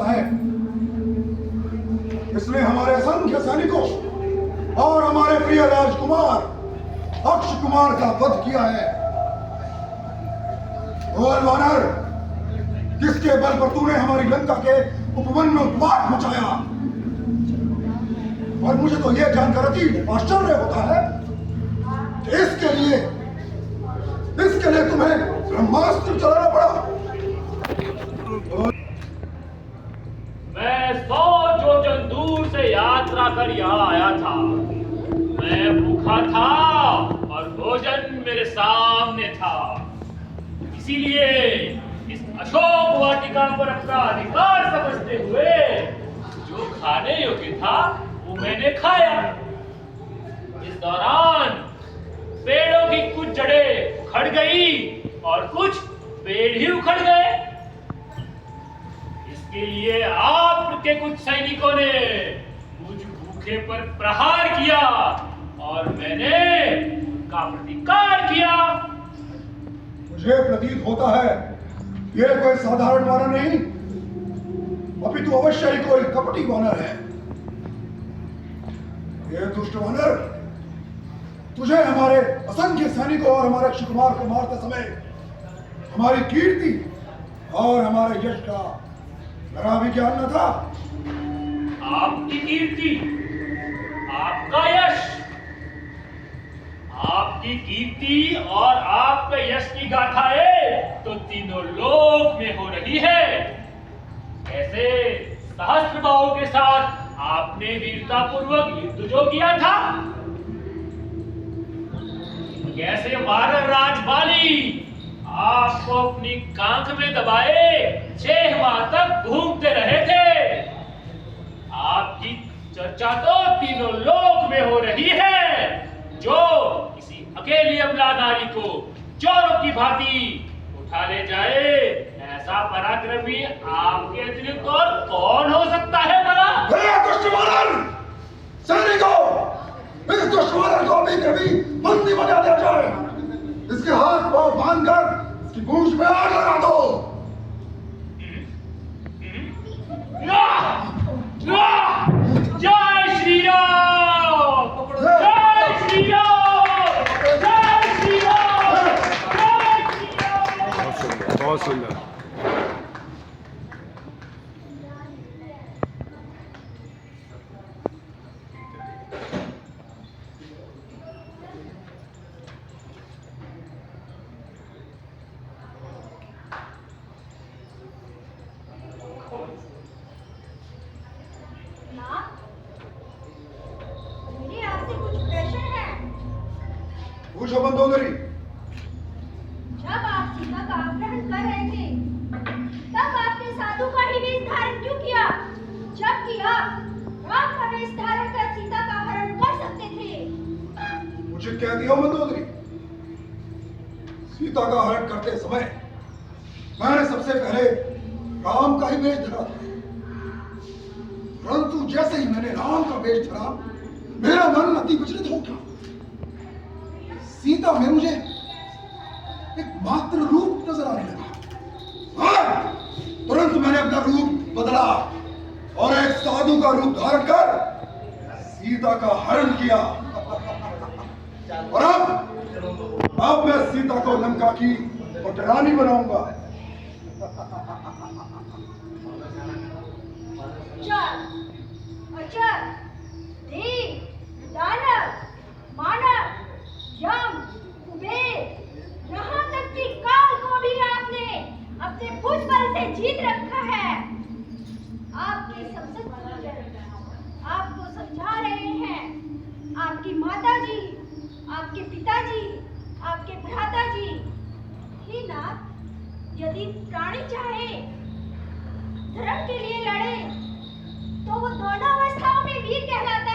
है, इसने हमारे असंख्य सैनिकों और हमारे प्रिय राजकुमार अक्ष कुमार का वध किया है। बोल वानर, किसके बल पर तूने हमारी लंका के उपवन में उत्पात मचाया? और मुझे तो यह जानकर अति आश्चर्य होता है कि इसके लिए तुम्हें ब्रह्मास्त्र चलाना पड़ा। मैं 100 योजन दूर से यात्रा कर यहाँ आया था। मैं भूखा था और भोजन मेरे सामने था, इसीलिए इस अशोक वाटिका पर अपना अधिकार समझते हुए जो खाने योग्य था वो मैंने खाया। इस दौरान पेड़ों की कुछ जड़ें उखड़ गई और कुछ पेड़ ही उखड़ गए। इसके लिए आपके कुछ सैनिकों ने मुझ भूखे पर प्रहार किया और मैंने उनका प्रतिकार किया। मुझे प्रतीत होता है यह कोई साधारण वानर नहीं, अपितु अवश्य ही कोई कपटी वानर है। यह दुष्ट वानर तुझे हमारे असंख्य सैनिकों और हमारे अक्ष कुमार को मारते समय हमारी कीर्ति और हमारे यश का जरा भी ज्ञान न था। आपकी कीर्ति, आपका यश, आपकी कीर्ति और आपके यश की गाथाएं तो तीनों लोक में हो रही है। ऐसे सहस्त्रबाहु के साथ आपने वीरता पूर्वक युद्ध जो किया था, कैसे वानर राजबाली आपको अपनी कांख में दबाए 6 माह तक घूमते रहे थे। आपकी चर्चा तो तीनों लोक में हो रही है। जो किसी अकेली अबला नारी को चोरों की भांति उठा ले जाए, ऐसा पराक्रमी आपके अतिरिक्त और कौन हो सकता है भला? दुष्ट वानर, सैनिकों, इस दुष्ट वानर को अभी कभी बंदी बना दिया जाए। इसके हाथ पांव बांधकर इसकी पूंछ में आग लगा दो। जय श्री राम, जय श्री राम, जय श्री राम, जय श्री राम। बहुत सुंदर। पूछो मंदोदरी। जब आप सीता का अपहरण कर रहे थे, तब आपने साधु का ही वेश धारण क्यों किया, जबकि आप राम का वेश धारण कर सीता का हरण कर सकते थे? मुझे कह दिया मंदोदरी, सीता का हरण करते समय मैंने सबसे पहले राम का ही वेश धरा था, परंतु जैसे ही मैंने राम का वेश धरा, मेरा मन अति विचलित हो गया। सीता में मुझे एक मात्र रूप नजर आने लगा। हाँ, तुरंत मैंने अपना रूप बदला और एक साधु का रूप धारण कर सीता का हरण किया। और अब मैं सीता को लंका की रानी बनाऊंगा। अचर, देव, दानव, मानव, यम, कुबेर, यहाँ तक कि काल को भी आपने अपने भुज बल से जीत रखा है। आपके संसद आपको समझा रहे हैं। आपकी माताजी, आपके पिताजी, आपके भ्राताजी ही नाथ, यदि प्राणी चाहे धर्म के लिए लड़े तो वो दोनों अवस्थाओं में वीर कहलाता